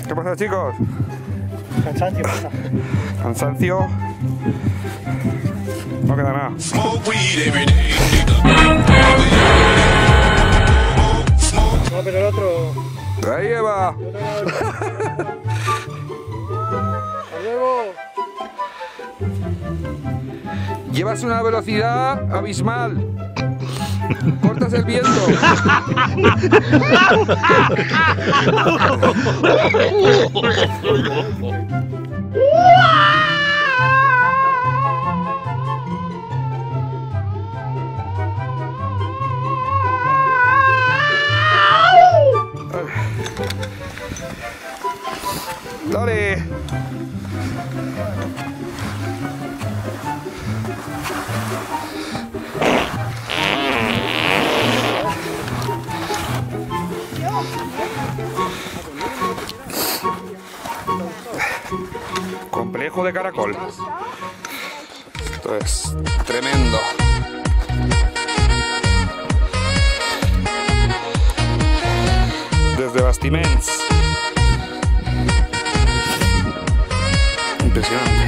¿Qué pasa, chicos? Cansancio pasa. Cansancio. No queda nada. No, pero el otro. Ahí lleva. Hasta luego. Llevas una velocidad abismal. Cortas el viento. Dale. Complejo de caracol. Esto es tremendo. Desde Bastiments. Impresionante.